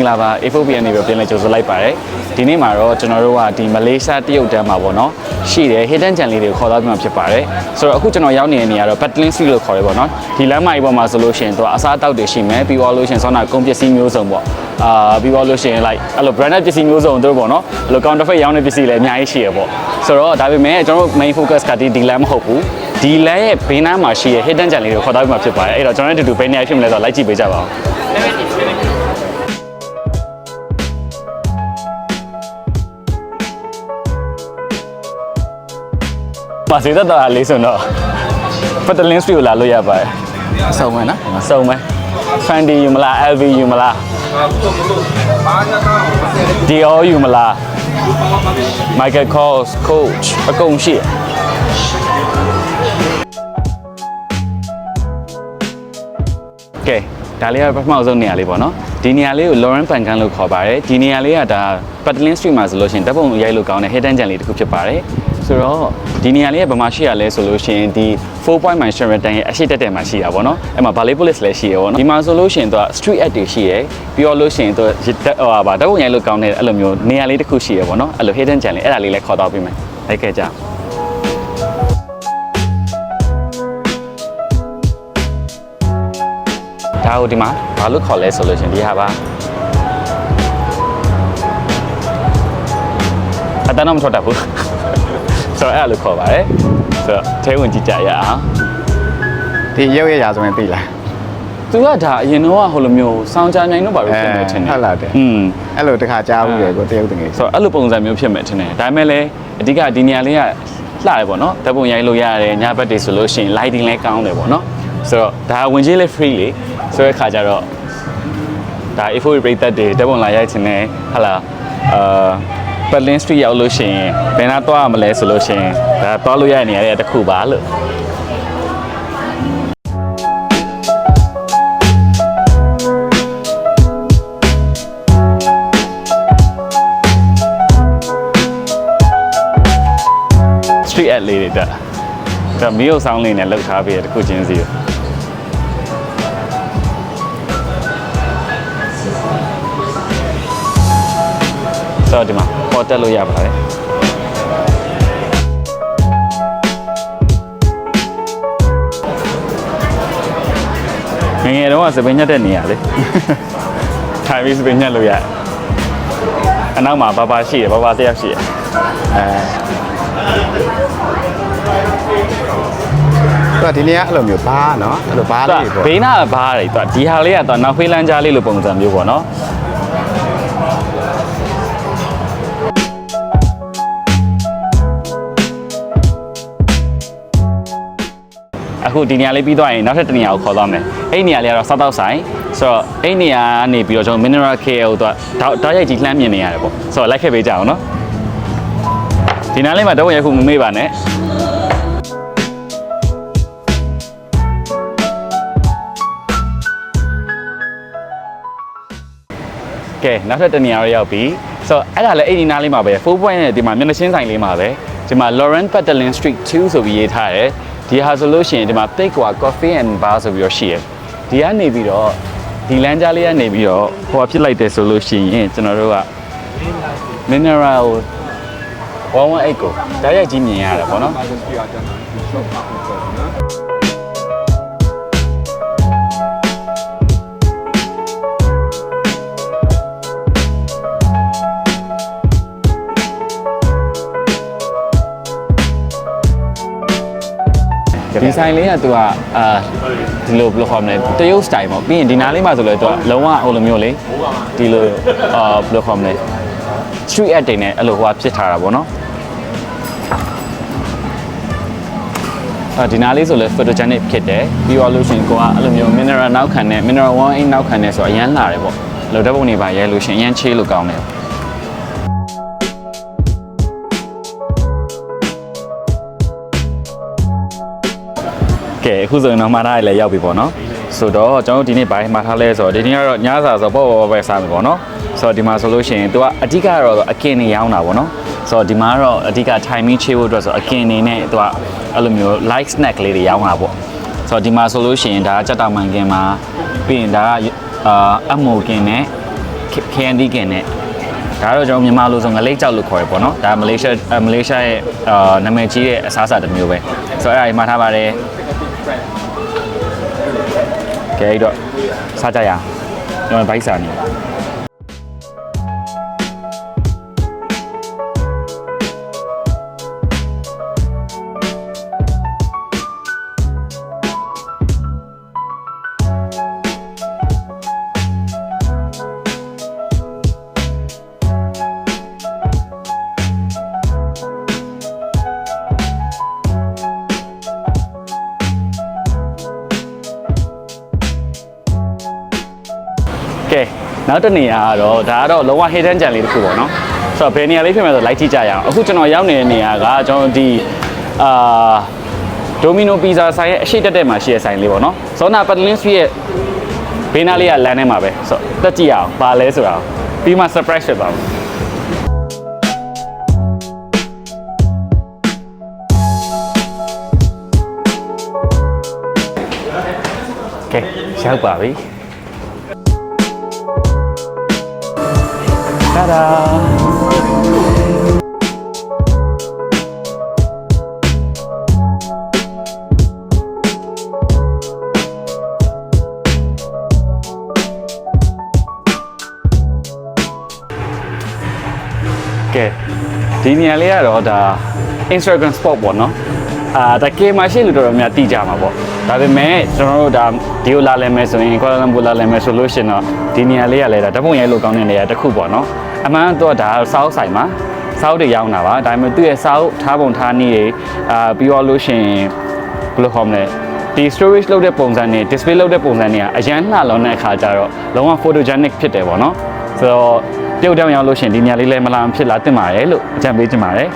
လာပါ A4PN နေပြီးပြန်လဲကြိုဆိုလိုက်ပါတယ်ဒီနေ့မှာတော့ကျွန်တော်တို့ကဒီမလေးရှားတရုတ်တန်းမှာပေါ့နော်ရှိတယ် hidden gem လေးတွေကိုခေါ်သွားပြီးမှဖြစ်ပါတယ်ဆိုတော့အခုကျွန်တော်ရောက်နေတဲ့နေရာတော့ Battling Street လို့ခေါ်တယ်ပေါ့နော်ဒီလမ်းမကြီးပေါ်မှာဆိုလို့ရှိရင်သူကအစားအသောက်တွေရှိမယ်ပြီးတော့လို့ရှိရင်ဆောင်းနာကုန်ပစ္စည်းမျိုးစုံပေါ့ပြီးတော့လို့ရှိရင် like အဲ့လို branded ပစ္စည်းမျိုးစုံတို့ပေါ့နော်အဲ့လို counterfeit ရောင်းတဲ့ပစ္စည်းလည်းအများကြီးရှိရပေါ့ဆိုတော့ဒါပေမဲ့ကျွန်တော်တို့ main focus ကဒီလမ်းမဟုတ်ဘူးဒီလမ်းရဲ့ဘေးနားမှာရှိတဲ့ hidden gem လေးတွေကိုခေါ်သွားပြီးမှဖြစ်ပါတယ်အဲ့တော့ကျွန်တော်တို့အတူတူဘယ်နေရာဖြစ်မလဲဆိုတော့လိုက်ကြည့်ပေးကြပါဦးပါစေတတာလေးဆိုတော့ Battling Street ကိုလာလို့ရပါတယ်အစုံမယ်နော်အစုံမယ် Fendi ယူမလား LV ယူမလား Dior ယူမလား Michael Kors Coach အကုန်ရှိကဲဒါလေးကပထမဆုံးနေရာလေးပေါ့နော်ဒီနေရာလေးကို Lauren Pangan လို့ခေါ်ပါတယ်ဒီနေရာလေးကဒါ Battling Street မှာဆိုလို့ရှိရင်တပ်ပုံရိုက်လို့ကောင်းတဲ့ hidden gem လေးတစ်ခုဖြစ်ပါတယ်ဆိုတော့ဒီနေရာလေးကဘာမှရှိရလဲဆိုလို့ရှိရင်ဒီ 4.9 Sheraton ရဲ့အရှိတက်တယ်မှာရှိတာပေါ့နော်အဲ့မှာ Ballet Police လည်းရှိရပေါ့နော်ဒီမှာဆိုလို့ရှိရင်သူက street art တွေရှိရပြီးတော့လို့ရှိရင်သူတပ်ပုံရိုက်လို့ကောင်းတဲ့အဲ့လိုမျိုးနေရာလေးတစ်ခုရှိရပေါ့နော်အဲ့လို hidden gem လေးအဲ့ဒါလေးလည်းခေါ်တော့ပေးမယ်လိုက်ခဲ့ကြဒါကိုဒီမှာဘာလို့ခေါ်လဲဆိုလို့ရှိရင်ဒီဟာပါအတန်းတော့မထွက်တတ်ဘူးဆိုတော့အဲ့လိုခေါ်ပါတယ်ဆိုတော့ထဲဝင်ကြည့်ကြရအောင်ဒီရုပ်ရရာဆိုရင်သိလားသူကဒါအရင်တော့ဟိုလိုမျိုးစောင်းချနိုင်တော့ပါလို့ဖြစ်နေတယ်ဟုတ်လားတဲ့အဲ့လိုတခါကြားဘူးလေကိုတရုတ်တငယ်ဆိုတော့အဲ့လိုပုံစံမျိုးဖြစ်မယ်ထင်တယ်ဒါပေမဲ့လည်းအဓိကဒီနေရာလေးကလှတယ်ပေါ့နော်ဓာတ်ပုံရိုက်လို့ရတယ်ညဘက်တွေဆိုလို့ရှိရင် lighting လည်းကောင်းတယ်ပေါ့နော်ဆိုတော့ဒါဝင်ကြီးလေး free လေဆိုတဲ့ခါကျတော့ဒါ A4 break တက်တွေဓာတ်ပုံလာရိုက်ချင်တယ်ဟာလားBattling Street ရောက်လို့ရှိရင်ဘယ်နာသွားရမလဲဆိုလို့ရှိရင်ဒါသွားလို့ရတဲ့နေရာတွေတစ်ခုပါလို့ Street art လေးတွေတက်ဒါမီးရုပ်ဆောင်လေးနဲ့လှုပ်ထားပြီးတဲ့တစ်ခုချင်းစီဆိုတော့ဒီမှာပေါ်တက်လို့ရပါတယ်ငယ်ငယ်တော့စပင်းညက်တဲ့နေရာလေထိုင်ပြီးစပင်းညက်လို့ရတယ်အနောက်မှာဘာရှိရဘာတယောက်ရှိရသူကဒီနေ့အဲ့လိုမျိုးဘာနော်အဲ့လိုဘာလေးပေါ့ဘေးနာဘာတွေသူကဒီဟာလေးကတော့နောက်ဖေးလန်းကြားလေးလိုပုံစံမျိုးပေါ့နော်အခုဒီနေရာလေးပြီးသွားရင်နောက်ထပ်တစ်နေရာကိုခေါ်သွားမယ်အဲ့ဒီနေရာလေးကတော့စားတောက်ဆိုင်ဆိုတော့အဲ့ဒီနေရာကနေပြီးတော့ကျွန်တော် Mineral KL ကိုတောက်ရိုက်ကြီးလှမ်းမြင်နေရတယ်ပေါ့ဆိုတော့လိုက်ခဲ့ပေးကြအောင်နော်ဒီနားလေးမှာတော့ရိုက်ခုမမေ့ပါနဲ့ကဲနောက်ထပ်တစ်နေရာရောက်ပြီဆိုတော့အဲ့ဒါလည်းအဲ့ဒီနားလေးမှာပဲ4 point နဲ့ဒီမှာမျက်နှာချင်းဆိုင်လေးမှာပဲဒီမှာ Lauren Battling Street 2ဆိုပြီးရေးထားတယ်ဒီဟာဆိုလို့ရှိရင်ဒီမှာ Thickwa Coffee and Bar ဆိုပြီးတော့ရှိရဒီကနေပြီးတော့ဒီလမ်းကြားလေးကနေပြီးတော့ဟိုကဖြစ်လိုက်တယ်ဆိုလို့ရှိရင်ကျွန်တော်တို့က Mineral 118ကိုဓာတ်ရိုက်ကြီးမြင်ရတယ်ပေါ့နော်ဒီဆိုင်လေးကသူကဒီလိုဘယ်လိုခေါ်မလဲတရုတ် style ပေါ့ပြီးရင်ဒီနားလေးမှာဆိုလဲသူကလုံးဝဟိုလိုမျိုးလေဒီလိုဘယ်လိုခေါ်မလဲ street art တွေနဲ့အဲ့လိုဟိုကဖြစ်ထားတာပေါ့နော်ဒီနားလေးဆိုလဲ photogenic ဖြစ်တယ်ပြီးတော့လို့ရှိရင်ကိုကအဲ့လိုမျိုး mineral နောက်ခံနဲ့ mineral 1 နောက်ခံနဲ့ဆိုအရန်လာတယ်ပေါ့လောဓာတ်ပုံတွေပါရဲလို့ရှိရင်အရန်ချေးလို့ကောင်းတယ်ကဲအခုဆိုရင်တော့မှားထားရလဲရောက်ပြီပေါ့နော်ဆိုတော့ကျွန်တော်ဒီနေ့ဘာမှားထားလဲဆိုတော့ဒီနေ့ကတော့ညစာဆိုပေါ့ပဲစားမယ်ပေါ့နော်ဆိုတော့ဒီမှာဆိုလို့ရှိရင်သူကအဓိကတော့အကင်နေရောင်းတာပေါ့နော်ဆိုတော့ဒီမှာကတော့အဓိက timing ချေဖို့အတွက်ဆိုအကင်နေနဲ့သူကအဲ့လိုမျိုး light snack လေးတွေရောင်းတာပေါ့ဆိုတော့ဒီမှာဆိုလို့ရှိရင်ဒါကကြက်တောင်မှန်ကင်မှာပြီးရင်ဒါကအမိုကင်နဲ့ candy ကင်နဲ့ဒါတော့ကျွန်တော်မြန်မာလိုဆိုငလိပ်ကြောက်လို့ခေါ်ရပေါ့နော်ဒါမလေးရှားရဲ့နာမည်ကြီးတဲ့အစားအစာတစ်မျိုးပဲဆိုတော့အဲ့ဒါကြီးမှာထားပါတယ်ကဲအဲ့တော့စားကြရအောင်ကျွန်တော်ဗိုက်စာနေကဲနောက်တစ်နေရာကတော့ဒါကတော့လုံးဝ hidden gem လေးတစ်ခုပေါ့နော်ဆိုတော့ဘယ်နေရာလေးဖြစ်မယ်ဆိုလိုက်ကြည့်ကြရအောင်အခုကျွန်တော်ရောက်နေတဲ့နေရာကကျွန်တော်ဒီဒိုမီနိုပီဇာဆိုင်ရဲ့အရှိတက်တဲ့မှာရှိတဲ့ဆိုင်လေးပေါ့နော်ဇောနာပတ်တလင်းစထရီရဲ့ဘေးနားလေးကလမ်းထဲမှာပဲဆိုတော့တက်ကြည့်ရအောင်ဘာလဲဆိုတာပြီးမှ surprise ဖြစ်ပါဘူးကဲရောက်ပါပြီTa-da! ကဲဒီနေရာလေးကတော့ဒါ Instagram spot ပေါ့နော်ဒါကေမရှိလို့တော်တော်များတိကြမှာပေါ့ဒါပေမဲ့ကျွန်တော်တို့ဒါဒီကိုလာလဲမယ်ဆိုရင်ကွာလာလမ်ပူလာလဲမယ်ဆိုလို့ရှင်တော့ဒီနေရာလေးကလည်းဒါဓာတ်ပုံရိုက်လို့ကောင်းတဲ့နေရာတစ်ခုပေါ့နော်အမှန်တော့ဒါစောက်ဆိုင်မှာစောက်တွေရောင်းတာပါဒါပေမဲ့သူ့ရဲ့စောက်ထားပုံထားနည်းတွေပြီးတော့လို့ရှင်ဘယ်လိုခေါ်မလဲဒီ storage လုပ်တဲ့ပုံစံနဲ့ display လုပ်တဲ့ပုံစံတွေကအရန်လှလောင်းတဲ့အခါကျတော့လုံးဝ photogenic ဖြစ်တယ်ပေါ့နော်ဆိုတော့ပြုတ်တောင်ရောက်လို့ရှင်ဒီနေရာလေးလည်းမလာဖြစ်လာတင်ပါတယ်လို့အကြံပေးချင်ပါတယ်